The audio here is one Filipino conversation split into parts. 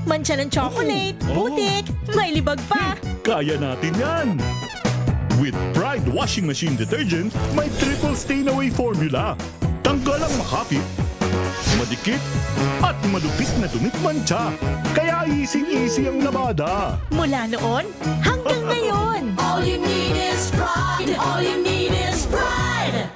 mancha ng chocolate, putik, may libag pa. Kaya natin yan! With Pride Washing Machine Detergent, may triple stain-away formula. Tanggal ang makapit, madikit, at malupit na dumit mancha. Kaya easy-easy ang labada. Mula noon hanggang ngayon. All you need is pride. All you need is pride.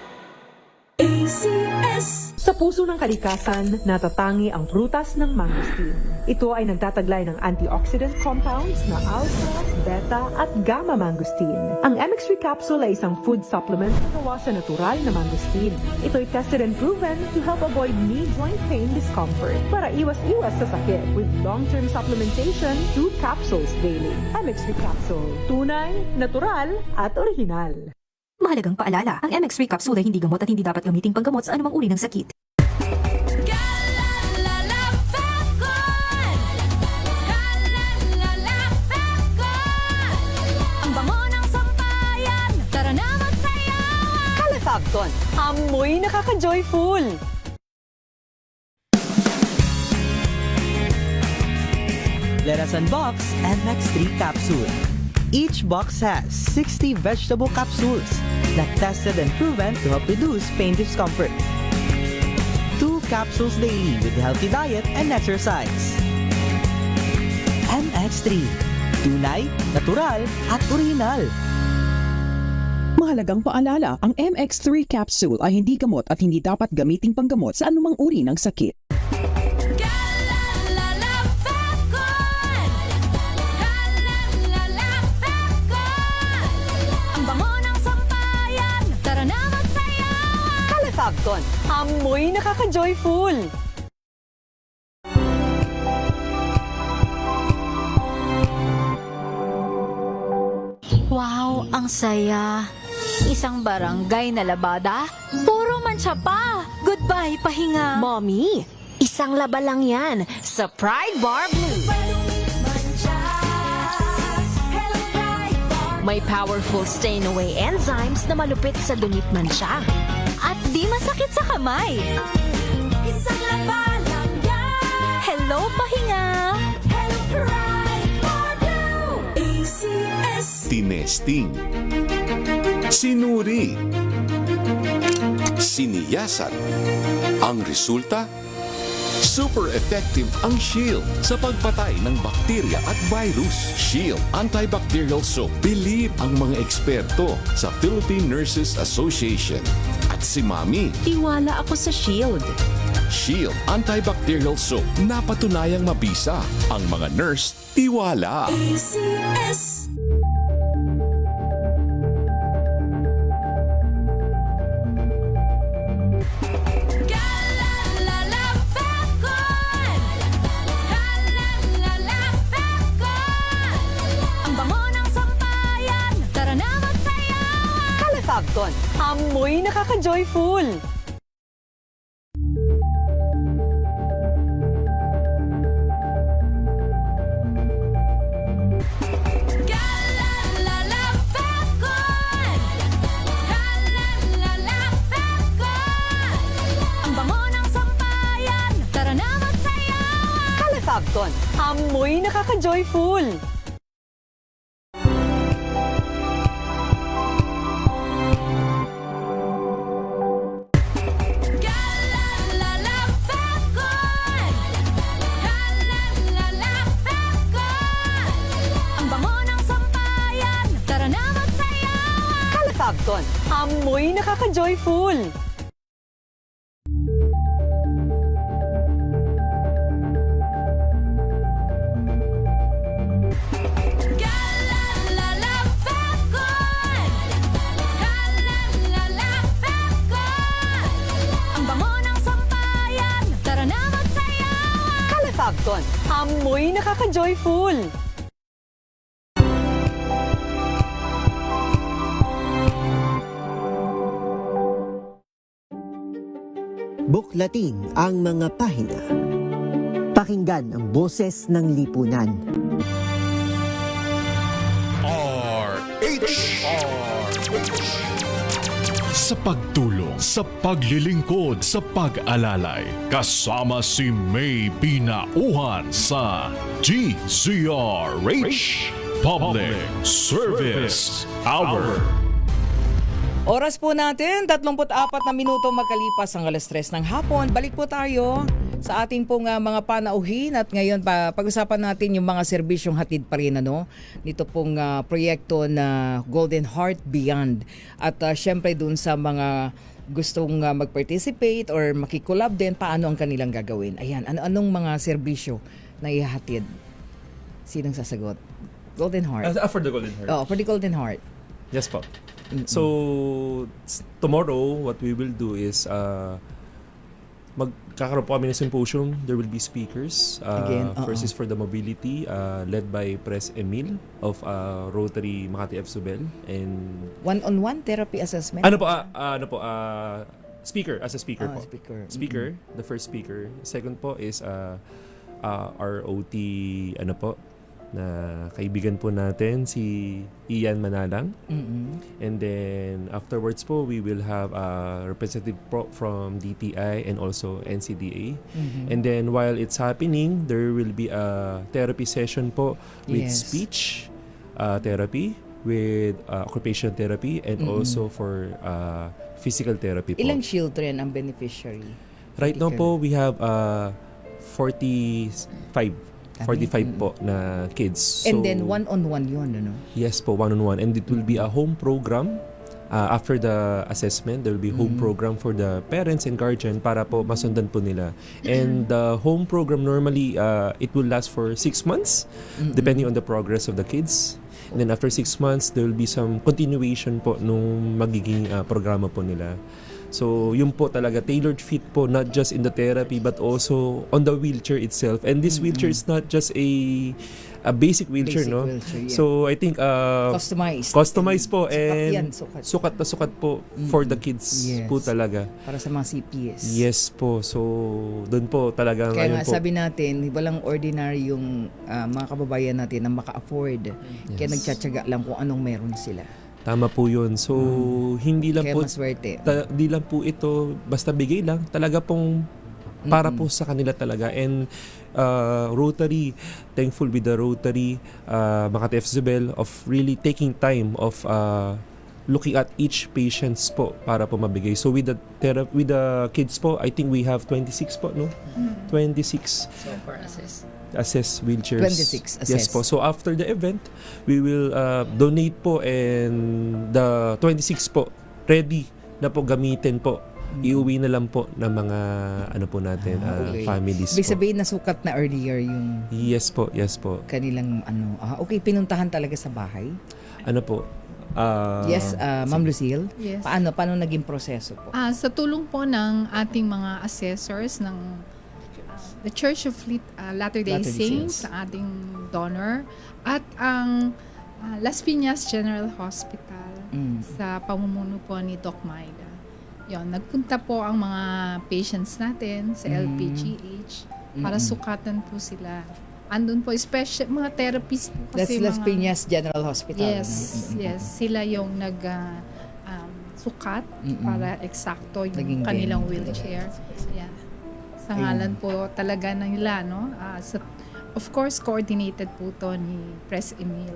ACS. Sa puso ng kalikasan, natatangi ang prutas ng mangosteen. Ito ay nagtataglay ng antioxidant compounds na alpha, beta at gamma mangosteen. Ang MX3 capsule ay isang food supplement na gawa sa natural na mangosteen. Ito ay tested and proven to help avoid knee joint pain discomfort para iwas-iwas sa sakit with long-term supplementation 2 capsules daily. MX3 capsule, tunay, natural at original. Mahalagang paalala, ang MX3 capsule ay hindi gamot at hindi dapat gamiting panggamot sa anumang uri ng sakit. Ang bango ng sampayan. Tara na magsayawan. Calafabton, amoy nakaka-joyful! Let us unbox MX3 capsule. Each box has 60 vegetable capsules that tested and proven to help reduce pain discomfort. 2 capsules daily with healthy diet and exercise. MX3. Tunay, natural, at original. Mahalagang paalala, ang MX3 capsule ay hindi gamot at hindi dapat gamiting panggamot sa anumang uri ng sakit. Calafabton, amoy nakaka-joyful! Wow, ang saya. Isang barangay na labada, puro mancha pa. Goodbye, pahinga. Mommy, isang laba lang yan sa Pride Bar Blue. May powerful stain-away enzymes na malupit sa dunit mancha. At di masakit sa kamay. Isang laba lang yan. Hello, pahinga. Hello, Pride Bar Blue. ACS. Tinesting, sinuri, siniyasan. Ang resulta? Super effective ang Shield sa pagpatay ng bakterya at virus. Shield Antibacterial Soap. Believe ang mga eksperto sa Philippine Nurses Association. At si Mami. Tiwala ako sa Shield. Shield Antibacterial Soap. Napatunayang mabisa. Ang mga nurse, tiwala. ACS. Ang bango ng sampayan. Tara na magsayawan. Calafabton, amoy nakaka-joyful! Ang bango ng sampayan. Tara na magsayawan. Calafabton, amoy nakaka-joyful! Ang bango ng sampayan. Tara na magsayawan. Calafabton, amoy nakaka-joyful! Ang bango ng sampayan. Tara na magsayawan. Calafabton, amoy nakaka-joyful! Buklatin ang mga pahina. Pakinggan ang boses ng lipunan. sa pagtulong, sa paglilingkod, sa pag-alalay. Kasama si May Pinauhan sa GCRH Public Service Hour. Oras po natin, 34 na minuto magkalipas ang 3:00 ng hapon. Balik po tayo sa ating pong mga panauhin at ngayon pag-usapan natin yung mga serbisyong hatid pa rin nito pong proyekto na Golden Heart Beyond. At syempre dun sa mga gustong mag-participate or makikolab din, paano ang kanilang gagawin? Ayan, anong mga serbisyo na ihahatid? Sinong sasagot? Golden Heart. For the Golden Heart. Oh, for the Golden Heart. Yes po. So, tomorrow, what we will do is, magkakaroon po kami ng symposium. There will be speakers. First is for the mobility, led by Pres Emil of Rotary Makati F. Subel. And One-on-one therapy assessment? Speaker, as a speaker po. Speaker. The first speaker. Second po is ROT, na kaibigan po natin, si Ian Manalang. And then afterwards po, we will have a representative from DTI and also NCDA. And then while it's happening, there will be a therapy session po with speech therapy, with occupational therapy, and also for physical therapy po. Ilang children ang beneficiary? Right now po, we have 45 po na kids. And then one-on-one yun, Yes po, one-on-one. And it will be a home program. After the assessment, there will be home program for the parents and guardian para po masundan po nila. And the home program normally, it will last for 6 months, depending on the progress of the kids. And then after 6 months, there will be some continuation po nung magiging programa po nila. So, yun po talaga, tailored fit po, not just in the therapy, but also on the wheelchair itself. And this wheelchair is not just a basic wheelchair, Wheelchair, yeah. So, I think, customized po, and sukat na sukat po for the kids po talaga. Para sa mga CPS. Yes po. So, doon po talaga. Kaya nga, sabi natin, walang ordinary yung mga kababayan natin na maka-afford. Kaya nagtsatsaga lang kung anong meron sila. Tama po yun. So, hindi lang kaya po, hindi lang po ito, basta bigay lang. Talaga pong para po sa kanila talaga. And Rotary, thankful with the Rotary, Makati F. Subel, of really taking time of looking at each patients po para po mabigay. So, with the kids po, I think we have 26 po, no? 26. So far Assess wheelchairs. 26 assess. Yes po. So after the event, we will donate po, and the 26 po ready na po gamitin po. Iuwi na lang po ng mga po natin families. Ibig sabihin nasukat na earlier yung Yes po. kanilang okay, pinuntahan talaga sa bahay. Yes, Ma'am Lucille. Yes. Paano naging proseso po? Sa tulong po ng ating mga assessors ng the Church of Latter-day Saints, ang ating donor, at ang Las Piñas General Hospital sa pamumuno po ni Doc Maida. Yon, nagpunta po ang mga patients natin sa LPGH para sukatan po sila. Andun po, especially mga therapists po kasi. That's Las Piñas General Hospital. Yes, sila yung sukat para eksakto yung kanilang wheelchair. Yeah. Sa ngalan po talaga nila, of course, coordinated po to ni Pres Emil.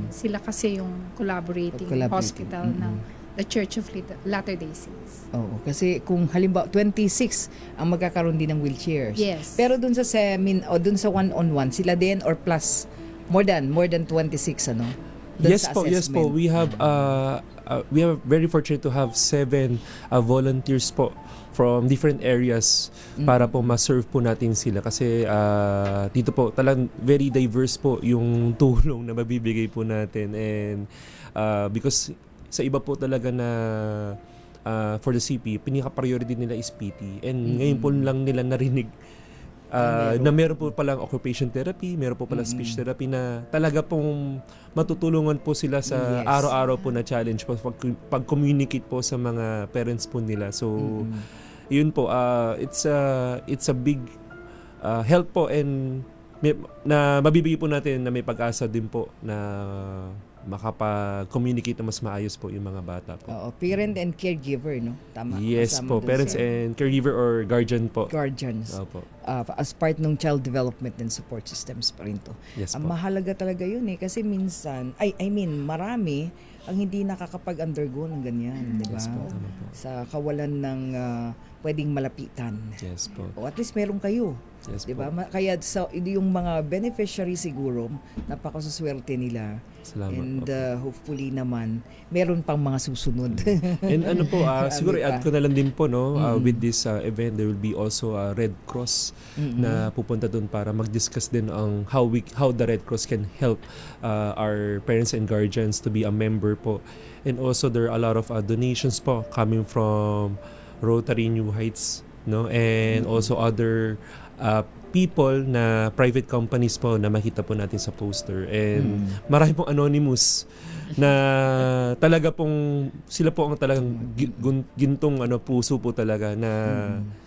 Sila kasi yung collaborating hospital ng the Church of Latter-day Saints. Oo, kasi kung halimbawa 26 ang magkakaroon din ng wheelchairs. Yes. Pero dun sa dun sa one-on-one, sila din or plus more than 26 Yes po. We have very fortunate to have 7 volunteers po from different areas para po ma-serve po natin sila kasi dito po talagang very diverse po yung tulong na mabibigay po natin, and because sa iba po talaga na for the CP, pinaka-priority nila is PT, and ngayon po lang nila narinig na meron po palang occupation therapy, meron po palang speech therapy na talaga pong matutulungan po sila sa araw-araw po na challenge po pag-communicate po sa mga parents po nila. So, yun po, it's a big help po, and na mabibigay po natin na may pag-asa din po na makapag-communicate na mas maayos po yung mga bata po. Oo, parent and caregiver, no? Tama. Yes Kasama po, dun parents sa and caregiver or guardian po. guardians. Opo. As part ng child development and support systems pa rin to. Yes Ang po. mahalaga talaga yun kasi minsan, marami ang hindi nakakapag-undergo ng ganyan, di ba? Yes po, tama po. Sa kawalan ng pwedeng malapitan. Yes po. O at least meron kayo. Yes Di ba? po. Kaya yung mga beneficiary siguro, napakasaswerte nila. Salamat And po. hopefully naman, meron pang mga susunod. And ano po, siguro Marami i-add pa. ko na lang din po, no, with this event, there will be also a Red Cross na pupunta doon para mag-discuss din ang how the Red Cross can help our parents and guardians to be a member po. And also there are a lot of donations po coming from Rotary New Heights, no, and also other people na private companies po na makita po natin sa poster, and marami pong anonymous na talaga pong sila po ang talagang gintong puso po talaga na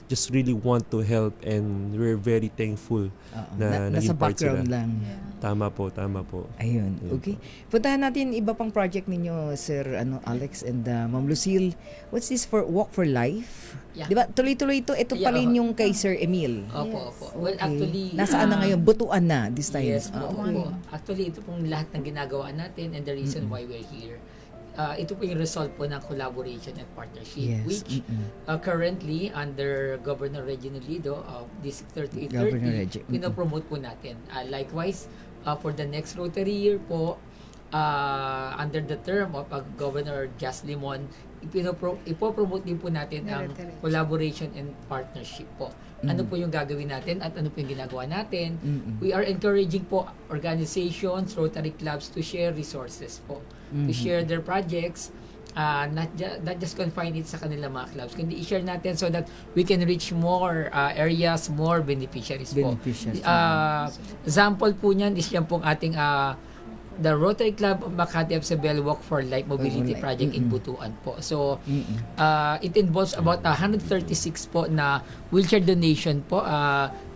just really want to help, and we're very thankful na nasa naging part sila. background lang. Tama po. Ayun, okay. Puntahan natin iba pang project ninyo, Sir Alex and Ma'am Lucille. What's this for Walk for Life? Yeah. Di ba? Tuloy-tuloy ito. Ito pa rin yung kay Sir Emil. Opo. Well, Okay. actually... Nasaan na ngayon? Butuan na this time. Yes po. Okay. Opo. Actually, ito pong lahat ng ginagawa natin and the reason why we're here. Ito po yung result po ng collaboration and partnership, Yes. which currently under Governor Regine Lido of District Governor 3830, Reggie. pinopromote po natin. Likewise, for the next Rotary year po, under the term of Governor Jas Limon, ipopromote din po natin ang collaboration and partnership po. Ano po yung gagawin natin at ano po yung ginagawa natin? We are encouraging po organizations, Rotary clubs to share resources po. To share their projects, not just confine it sa kanila mga clubs, kundi i-share natin so that we can reach more areas, more beneficiaries po. Example po niyan is yan pong ating the Rotary Club of Makati Absabel Walk for Life Mobility Project in Butuan po. So, it involves about 136 po na wheelchair donation po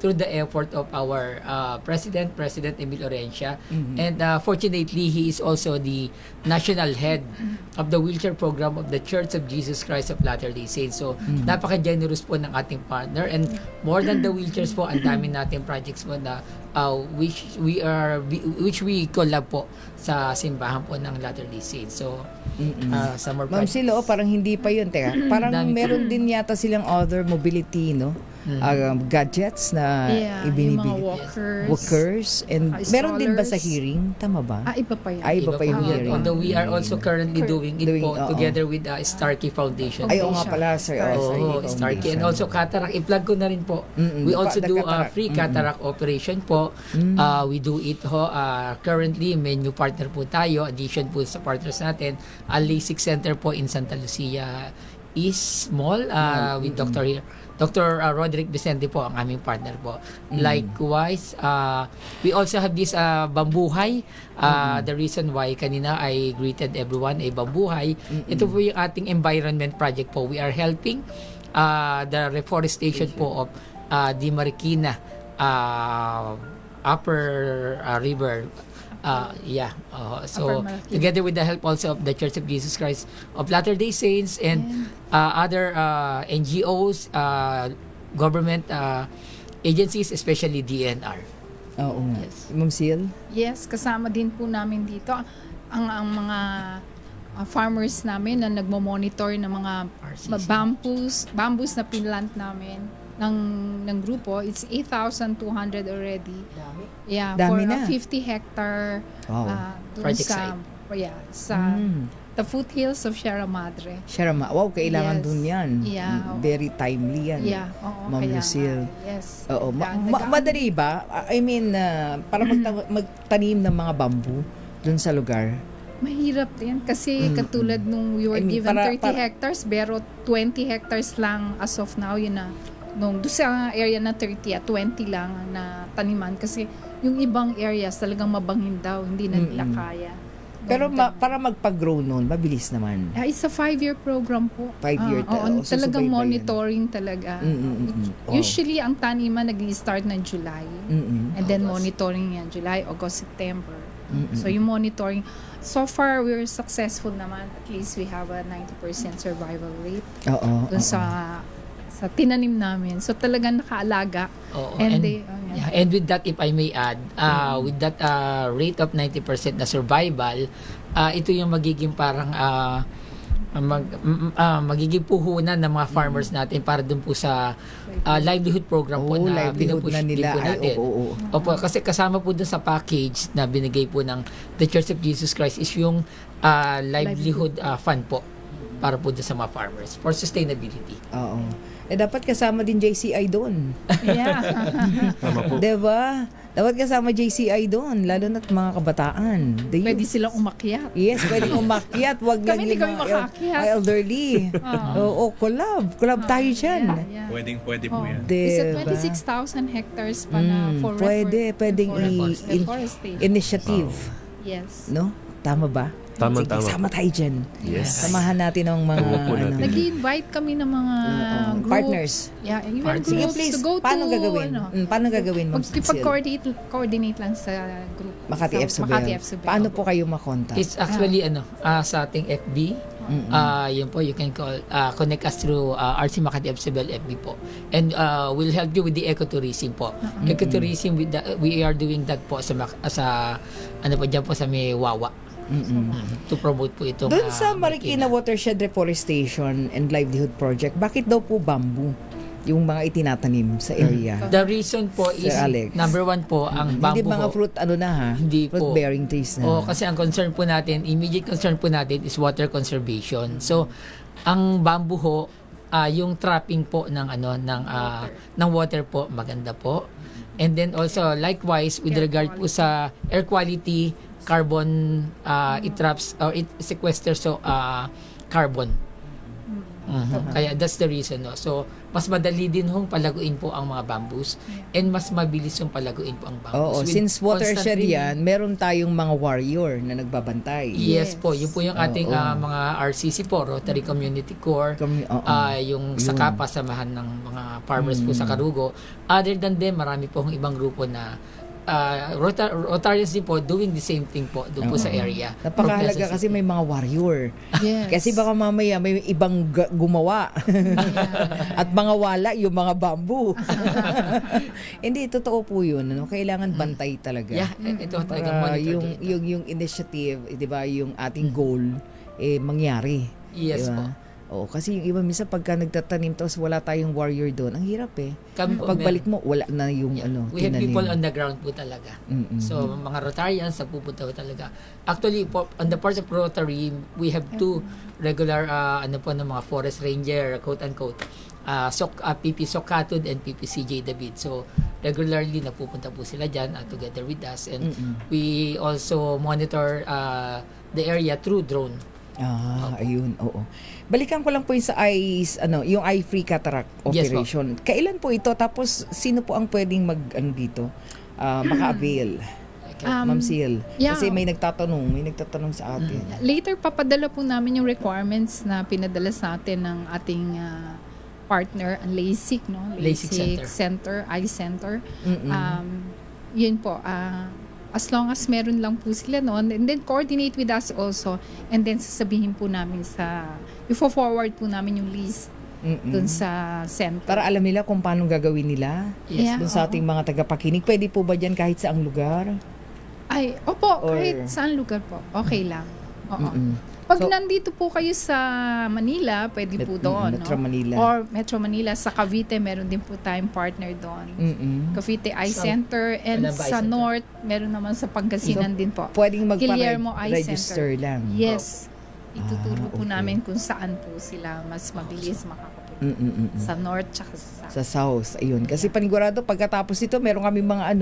through the effort of our President Emil Orencia. And fortunately, he is also the national head of the wheelchair program of the Church of Jesus Christ of Latter-day Saints. So, napaka-generous po ng ating partner. And more than the wheelchairs po, ang dami nating projects po na which we collab po sa simbahan po ng Latter-day Saints. So, summer Ma'am projects. Silo, parang hindi pa yun. Teka, parang Dami po. meron din yata silang other mobility, no? Gadgets na Yung ibinibigay. mga Walkers. And meron din ba sa strollers. hearing? Tama ba? Iba pa yan. Iba pa yung po yan. hearing. Although we are also currently doing it po together with Starkey Foundation. Ay, oo nga pala, sir. Starkey. And also cataract. I-plug ko na rin po. We also do free cataract operation po. We do it currently, may new partner po tayo. Addition po sa partners natin. A LASIK center po in Santa Lucia East Mall with Dr. Roderick Vicente po ang aming partner po. Likewise, we also have this Bambuhay. The reason why kanina I greeted everyone ay Bambuhay. Ito po yung ating environment project po. We are helping the reforestation po of Di Marikina Upper River. So together with the help also of the Church of Jesus Christ of Latter-day Saints and other NGOs, government agencies, especially DNR. Oo nga. Ma'am Sil? Yes, kasama din po namin dito ang mga farmers namin na nagmo-monitor ng mga bamboos na pinlant namin ng grupo. It's 8,200 already. Yeah, Dami for na. 50 hectare dun Project sa the foothills of Sierra Madre. Wow, kailangan Yes. dun yan. Yeah, Very timely yan. Yeah, oo, Ma'am kaya Lucille. yes. Oo. Madali ba? I mean, para magtanim ng mga bamboo dun sa lugar? Mahirap din kasi katulad nung we were given 30 para- hectares pero 20 hectares lang as of now yun na. Nung doon sa area na 30 20 lang na taniman kasi yung ibang areas talagang mabangin daw, hindi na nila kaya. Pero para magpag-grow nun, mabilis naman. It's a 5-year program po. 5-year Oo, so talagang subaybayan. monitoring talaga. Wow. Usually, ang taniman nag-start ng July. And then monitoring yan, July, August, September. So yung monitoring, so far we're successful naman. At least we have a 90% survival rate. Dun sa tinanim namin. So talagang nakaalaga. And with that, if I may add, with that rate of 90% na survival, ito yung magiging parang magiging puhunan ng mga farmers natin para dun po sa livelihood program po na livelihood na nila. natin. Opo, kasi kasama po dun sa package na binigay po ng The Church of Jesus Christ is yung livelihood fund po para po dun sa mga farmers for sustainability. Dapat kasama din JCI doon. Yeah. Tama po. Diba? Dapat kasama JCI doon, lalo na't mga kabataan. Pwede silang umakyat. Yes, pwede umakyat. Wag lang Kami hindi yung kami mga makakyat. elderly. Collab tayo dyan. Pwede po yan. It's a Diba? 26,000 hectares pa na for Pwedeng reforestation. initiative. Yes. No? Tama ba? Tama. Sama tayo dyan. Yes. Samahan natin ang mga Nag-invite kami ng mga groups. partners. Yeah, even Sige, groups please. to go Paano to, gagawin? Paano gagawin, Ma'am Cecil? Coordinate lang sa group. Makati F. Subel. Paano po kayo makontak? It's actually sa ating FB. Yun po, you can connect us through RC Makati F. Subel FB po. And we'll help you with the ecotourism po. Ecotourism, we are doing that po sa dyan po sa may Wawa. To promote po itong Doon sa Marikina Watershed Reforestation and Livelihood Project, bakit daw po bamboo yung mga itinatanim sa area? The reason po is, Alex. number one po, ang bamboo. Hindi mga fruit Hindi fruit po. bearing trees na. Kasi ang concern po natin, immediate concern po natin is water conservation. So, ang bamboo ho, yung trapping po ng water po, maganda po. And then also, likewise, with regard po sa air quality, carbon, it traps or it sequesters carbon. Kaya that's the reason. No? So, mas madali din hong palaguin po ang mga bamboos and mas mabilis yung palaguin po ang bamboos. Since watershed yan, meron tayong mga warrior na nagbabantay. Yes po, yun po yung ating mga RCC po, Rotary Community Corps, yung Sakapa, samahan ng mga farmers po sa Karugo. Other than them, marami po ang ibang grupo na Rotarians din po doing the same thing po doon po sa area. Napakahalaga kasi may mga warrior. Yes. Kasi baka mamaya may ibang gumawa. At mga wala yung mga bamboo. Hindi, totoo po yun. Kailangan bantay talaga. Yeah, ito talaga para monitor yung initiative, di ba, yung ating goal, mangyari. Yes diba? po. Kasi yung iba minsan pagka nagtatanim tapos wala tayong warrior doon, ang hirap Pagbalik mo, wala na yung we have people on the ground po talaga. So, mga Rotarians, nagpupunta po talaga. Actually, on the part of Rotary, we have two regular, ng mga forest ranger, quote-unquote, PP Sokatod and PP CJ David. So, regularly, napupunta po sila dyan together with us. And we also monitor the area through drone. Ayun, oo. Balikan ko lang po yung sa yung eye free cataract operation. Yes, kailan po ito? Tapos sino po ang pwedeng dito? Maka-avail? Ma'am Sil. Yeah. Kasi may nagtatanong sa atin. Later, papadala po namin yung requirements na pinadala sa atin ng ating partner, ang LASIK, no? LASIK Center, Eye Center. Yun po, as long as meron lang po sila noon, and then coordinate with us also, and then sasabihin po namin i-forward po namin yung list dun sa center. Para alam nila kung paano gagawin nila. Yes. Dun sa ating mga tagapakinig. Pwede po ba dyan kahit saang lugar? Kahit saan lugar po. Okay lang. Pag nandito po kayo sa Manila, pwede po doon. Metro Manila. Or Metro Manila. Sa Cavite, meron din po tayong partner doon. Cavite Eye Center. And sa North, meron naman sa Pangasinan din po. Pwedeng Guillermo Eye magpa-register Center. lang. Yes. Ituturo po namin kung saan po sila mas mabilis makakapunta. Sa North tsaka sa South. Ayun. Kasi panigurado, pagkatapos ito, meron kami mga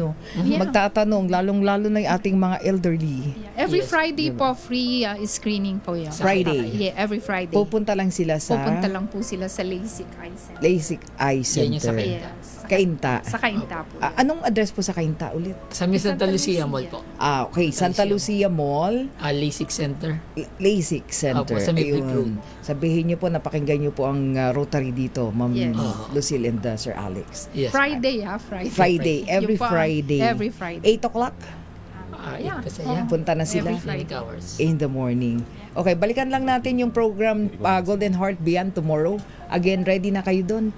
magtatanong, lalong-lalo na yung ating mga elderly. Every Friday po, free screening po yun. Friday? Every Friday. Pupunta lang sila sa Pupunta lang po sila sa LASIK Eye Center. LASIK Eye Center. Yan yung sa Yes. Kainta. Sa Kainta po. Anong address po sa Kainta ulit? Sa Santa Lucia Mall po. Okay. Santa Lucia Mall. LASIK Center. LASIK Center. Opo, sa May Brick Ayun. Road. Sabihin niyo po, napakinggan niyo po ang Rotary dito, Ma'am Yes. Lucille and Sir Alex. Yes. Friday. Friday. Every Yung po, Friday. Every Friday. 8 o'clock? Yeah. Kasi yan. Punta na sila. Every Friday. Clinic hours. In the morning. Okay, balikan lang natin yung program Golden Heart Beyond tomorrow. Again, ready na kayo doon?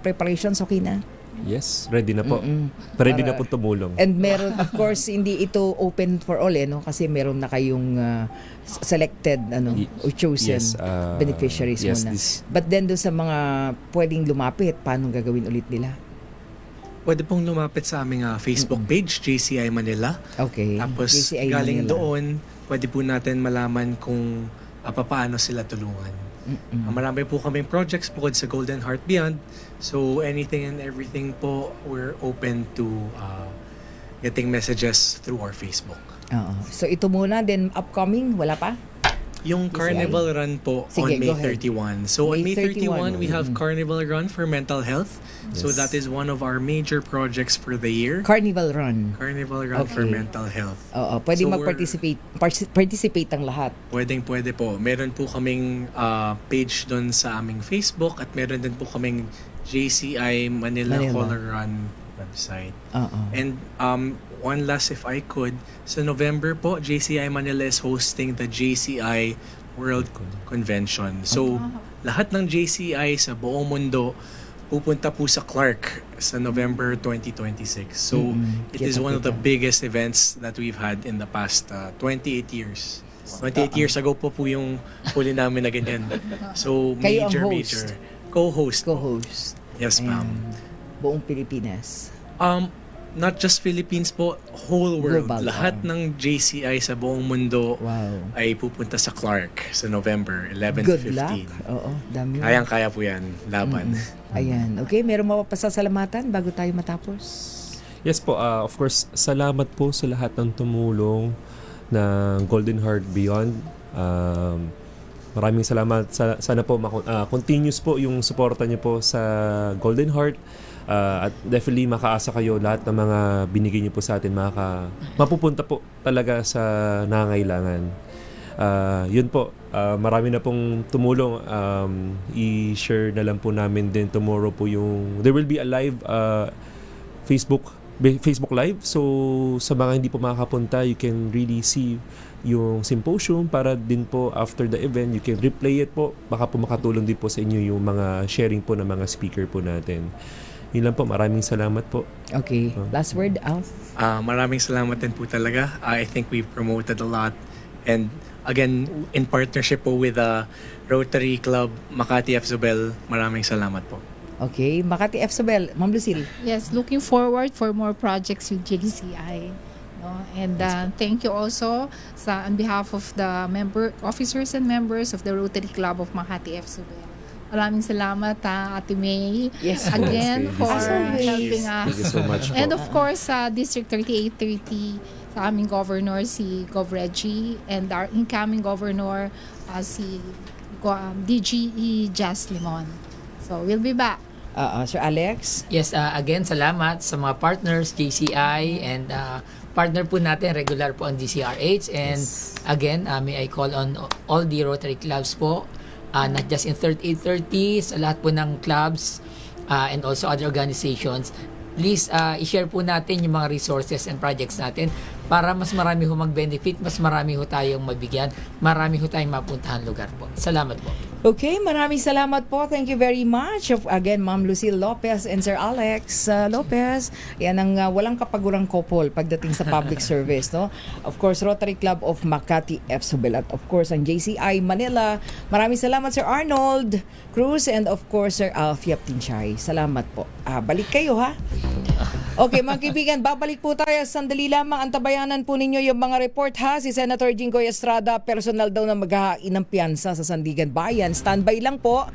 Preparations okay na? Yes, ready na po. Ready na po tumulong. And meron, of course, hindi ito open for all, no? Kasi meron na kayong selected, or chosen beneficiaries yes, muna. this- But then, doon sa mga pwedeng lumapit, paano gagawin ulit nila? Pwede pong lumapit sa aming Facebook page, JCI Manila. Okay. Tapos JCI galing Manila. doon, pwede po natin malaman kung paano sila tulungan. Marami po kaming projects bukod sa Golden Heart Beyond. So anything and everything po, we're open to getting messages through our Facebook. So ito muna, then upcoming, wala pa? Yung Carnival Run po Sige, on May go ahead. 31. So on May May 31, 31, we have Carnival Run for mental health. So Yes. that is one of our major projects for the year. Carnival Run. Carnival Run for Okay. mental health. Oo, pwede So mag-participate ang lahat. Pwede po. Meron po kaming page doon sa aming Facebook at meron din po kaming JCI Manila. Color Run website. And one last if I could, sa November po, JCI Manila is hosting the JCI World Convention. So, lahat ng JCI sa buong mundo pupunta po sa Clark sa November 2026. So, it is one of the biggest events that we've had in the past 28 years. 28 years ago po yung huli namin na ganyan. So, Kayo ang major. host. Co-host. Yes, ma'am. Buong Pilipinas. Not just Philippines po, whole world. Global, Lahat ng JCI sa buong mundo Wow. ay pupunta sa Clark sa November 11 Good to 15. luck. Oo, dami. Kayang-kaya po yan, laban. Ayan. Okay, meron mapapasasalamatan bago tayo matapos? Yes po, of course, salamat po sa lahat ng tumulong ng Golden Heart Beyond. Maraming salamat. Sana po continuous po yung suporta niyo po sa Golden Heart. At definitely makaasa kayo lahat ng mga binigay niyo po sa atin mapupunta po talaga sa nangangailangan. Yun po, marami na pong tumulong. I-share na lang po namin din tomorrow po there will be a live Facebook Live. So sa mga hindi po makakapunta, you can really see yung symposium para din po after the event, you can replay it po. Baka po makatulong din po sa inyo yung mga sharing po ng mga speaker po natin. Yun lang po, maraming salamat po. Okay, last word, Alf. Maraming salamat din po talaga. I think we've promoted a lot. And again, in partnership po with Rotary Club Makati F. Zobel, maraming salamat po. Okay, Makati F. Zobel. Ma'am Lucille. Yes, looking forward for more projects with JCI. No? And thank you also on behalf of the officers and members of the Rotary Club of Makati F. Zobel. Maraming salamat, Ate May. Yes. Again, for always. helping us. Thank you so much po. And of course, District 3830, sa aming governor, si Gov. Reggie, and our incoming governor, si DGE Jas Limon. So, we'll be back. Sir Alex? Yes, again, salamat sa mga partners, JCI, and partner po natin, regular po ang DCRH. And again, may I call on all the Rotary clubs po, not just in 3830, sa lahat po ng clubs and also other organizations. Please, i-share po natin yung mga resources and projects natin para mas marami ho mag-benefit, mas marami ho tayong mabigyan, marami ho tayong mapuntahan lugar po. Salamat po. Okay, maraming salamat po. Thank you very much. Again, Ma'am Lucille Lopez and Sir Alex Lopez. Yan ang walang kapagurang couple pagdating sa public service, no? Of course, Rotary Club of Makati F. Zobel at of course, ang JCI Manila. Maraming salamat, Sir Arnold Cruz, and of course, Sir Alfie Aptinchay. Salamat po. Balik kayo, ha? Okay, mga kaibigan, babalik po tayo. Sandali lamang, antabayanan po ninyo yung mga report, ha? Si Senator Jinggoy Estrada, personal daw na maghahain ng piyansa sa Sandigan Bayan. Standby lang po.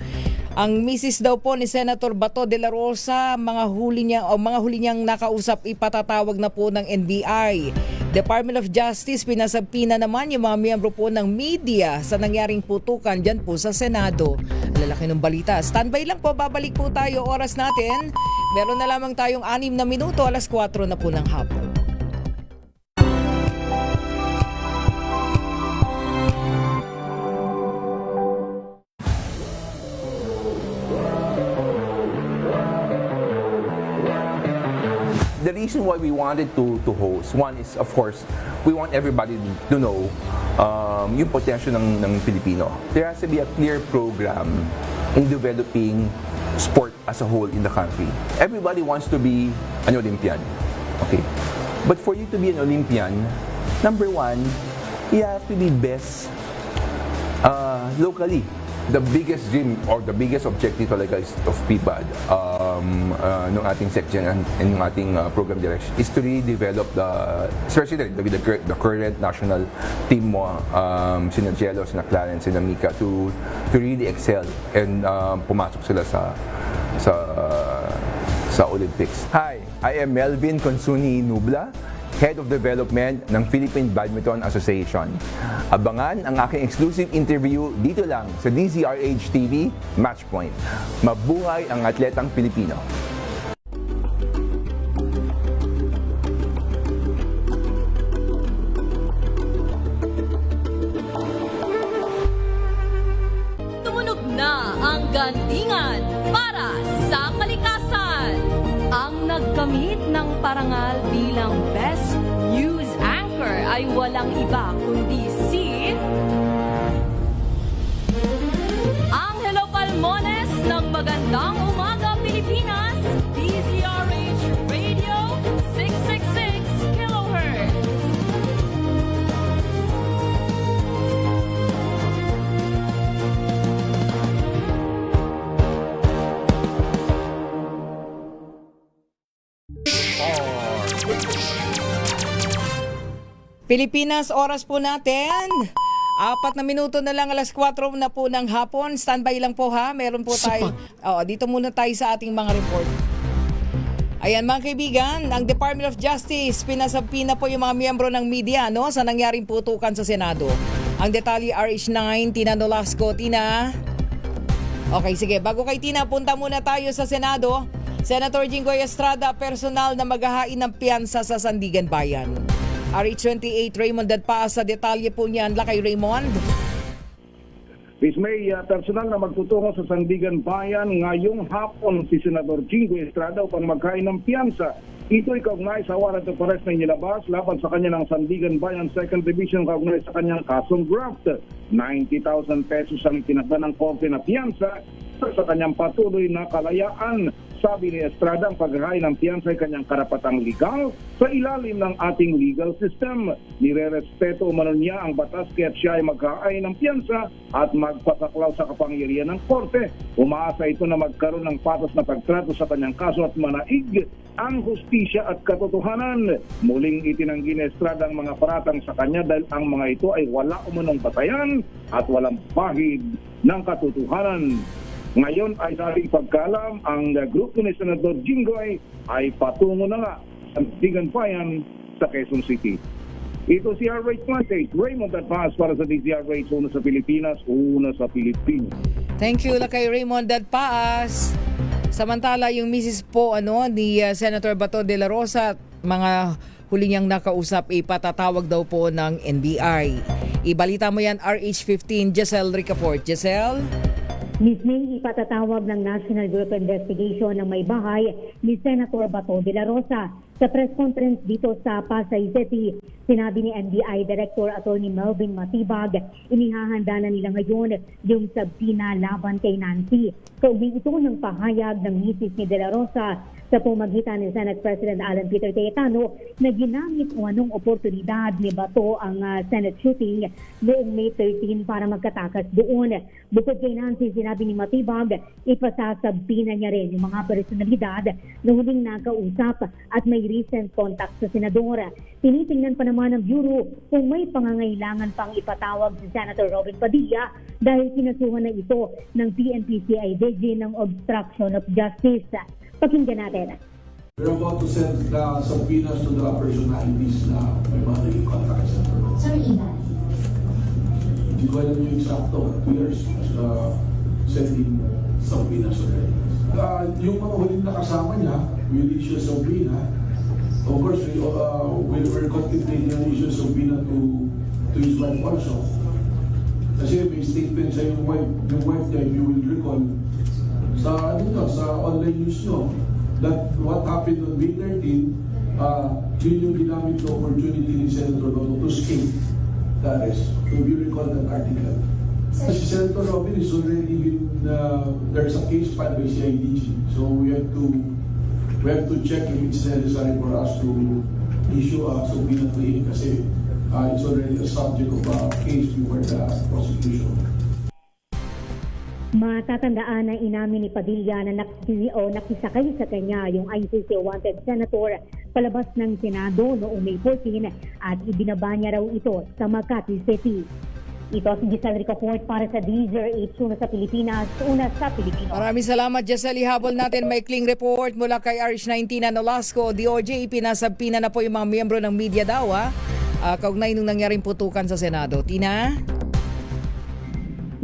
Ang misis daw po ni Senator Bato de la Rosa, mga huli niyang nakausap, ipatatawag na po ng NBI. Department of Justice, pinasabpina naman yung mga miyembro po ng media sa nangyaring putukan dyan po sa Senado. laki ng balita. Standby lang po, babalik po tayo. Oras natin, meron na lamang tayong 6 na minuto, alas 4 na po ng hapon. The reason why we wanted to host, one is, of course, we want everybody to know yung potential ng Pilipino. There has to be a clear program in developing sport as a whole in the country. Everybody wants to be an Olympian. Okay. But for you to be an Olympian, number one, you have to be best locally. The biggest dream or the biggest objective talaga is of PBAD nung ating section and nung ating program direction is to really develop especially the current national team mo, sina Jello, sina Clarence, sina Mika to really excel and pumasok sila sa Olympics. Hi, I am Melvin Consuni Nubla, Head of Development ng Philippine Badminton Association. Abangan ang aking exclusive interview dito lang sa DZRH TV Matchpoint. Mabuhay ang atletang Pilipino! Tumunog na ang gandingan para sa kalikasan. Ang nagkamit ng parangal bilang Best News Anchor ay walang iba kundi si Angelo Palmones ng Magandang Umaga Pilipinas, DZRH Radio 666 kHz. Pilipinas, oras po natin. 4 na minuto na lang, alas 4 na po ng hapon. Standby lang po ha. Meron po tayo. Dito muna tayo sa ating mga report. Ayan mga kaibigan, ang Department of Justice, pinasabi na po yung mga miyembro ng media sa nangyaring putukan sa Senado. Ang detalye RH9, Tina Nolasco. Tina? Okay, sige. Bago kay Tina, punta muna tayo sa Senado. Senator Jinggoy Estrada, personal na maghahain ng piyansa sa Sandigan Bayan. RH28, Raymond Dadpaas sa detalye po niyan. Lakay Raymond. Miss May, personal na magtutungo sa Sandigan Bayan ngayong hapon si Senador Jinggoy Estrada upang maghain ng piyansa. Ito'y kaugnay sa warrant of arrest na inilabas laban sa kanya ng Sandigan Bayan 2nd Division kaugnay sa kanyang kasong graft. 90,000 pesos ang tinakda ng korte na piyansa sa kanyang patuloy na kalayaan. Sabi ni Estrada, ang paghahain ng piyansa ay kanyang karapatang legal sa ilalim ng ating legal system. Nire-respeto umano niya ang batas kaya't siya ay maghahain ng piyansa at magpasaklaw sa kapangyarihan ng korte. Umaasa ito na magkaroon ng patas na pagtrato sa kanyang kaso at manaig ang hustisya at katotohanan. Muling itinanggi ni Estrada ang mga paratang sa kanya dahil ang mga ito ay wala umanong batayan at walang bahid ng katotohanan. Ngayon ay sa ating pagkaalam, ang grupo ni Senador Jinggoy ay patungo na nga sa Sandigan Bayan sa Quezon City. Ito si RH28, Raymond Dadpaas para sa DZRH, una sa Pilipinas, una sa Pilipinas. Thank you lakay Raymond Dadpaas. Samantala yung Mrs. po ni Senator Bato de la Rosa, mga huli niyang nakausap, ipatatawag daw po ng NBI. Ibalita mo yan, RH15, Giselle Ricafort. Giselle? Ms. May, ipatatawag ng National Bureau of Investigation ng may bahay ni Senator Bato de la Rosa. Sa press conference dito sa Pasay City, sinabi ni NBI Director Attorney Melvin Matibag, inihahanda na nila ngayon yung subpoena laban kay Nancy. Kaugnay ito ng pahayag ng misis ni de la Rosa sa pamagitan ni Senate President Alan Peter Cayetano na ginamit o anong oportunidad ni Bato ang Senate shooting noong May 13 para magkatakas doon. Bukod kay Nancy, sinabi ni Matibag, ipasasabina niya rin yung mga personalidad na huling nakausap at may recent contact sa senadora. Tinitingnan pa naman ng Bureau kung may pangangailangan pang ipatawag si Senator Robin Padilla dahil kinasuhan na ito ng PNP-CIDG ng obstruction of justice. Pakinggan natin. We're about to send the subpoenas to the personalities na may mga naging contact sa Senator. Sir, ilan? Hindi ko alam yung exacto figures. sending subpoenas already. Yung mga huling nakasama niya, will issue subpoena. Of course, we're contemplating an issue subpoena to his wife also. Kasi may statement sa yung wife niya, if you will recall, sa online news nyo, that what happened on May 13, yun yung ginamit na opportunity ni Senator Bato to escape the arrest. So if you recall that article. Kasi Senator Robin is already been, there's a case filed by CIDG. So we have to check if it's necessary for us to issue a subpoena to him kasi it's already a subject of a case before the prosecution. Matatandaan na inamin ni Padilla na nakisakay sa kanya yung ICC wanted senator palabas ng Senado noong May 14 at ibinaba niya raw ito sa Makati City. Ito si Giselle Ricafort para sa DZRH, una sa Pilipinas, una sa Pilipino. Maraming salamat, Giselle. Ihabol natin may cling report mula kay RH19 na Nolasco. DOJ, pinasabpina na po yung mga miyembro ng media daw, kaugnay nung nangyaring putukan sa Senado. Tina?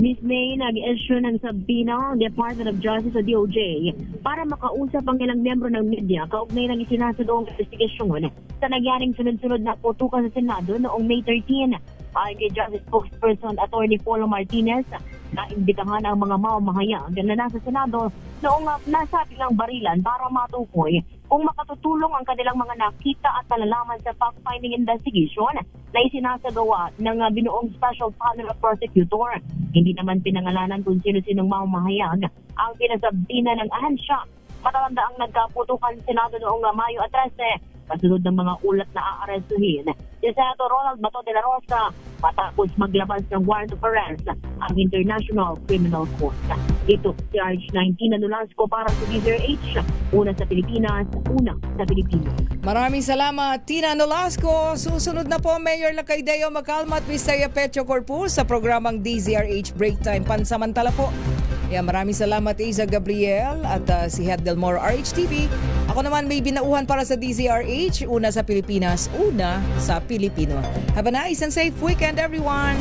Miss May, nag-issue ng sabina ang Department of Justice o DOJ para makausap ang ilang miyembro ng media kaugnay ng isinasadong investigasyon sa nangyaring sunod-sunod na putukan sa Senado noong May 13. Ayon kay Justice Spokesperson Attorney Polo Martinez, naimbitahan ang mga mamamahayag na nasa Senado noong nasabilang barilan para matukoy kung makatutulong ang kanilang mga nakita at nalalaman sa fact-finding investigation na isinasagawa ng binuong Special Panel of Prosecutor. Hindi naman pinangalanan kung sino-sinong mamamahayag ang pinasabina ng ahensya. Matatanda ang nagkaputukan sa Senado noong Mayo 13 kasunod ng mga ulat na aarestuhin si Senator Ronald Bato de la Rosa matapos maglabas ng warrant of arrest ang International Criminal Court. Ito si RH19 na Nolasco para sa DZRH, una sa Pilipinas, una sa Pilipinas. Maraming salamat, Tina Nolasco. Susunod na po, Mayor Lacaideo Macalma at Mr. Petro Corpus sa programang DZRH Break Time. Pansamantala po. Maraming salamat, Isa Gabriel at si Head Del Moro RHTV. Ako naman may binauhan para sa DZRH, una sa Pilipinas, una sa Pilipino. Have a nice and safe weekend, everyone!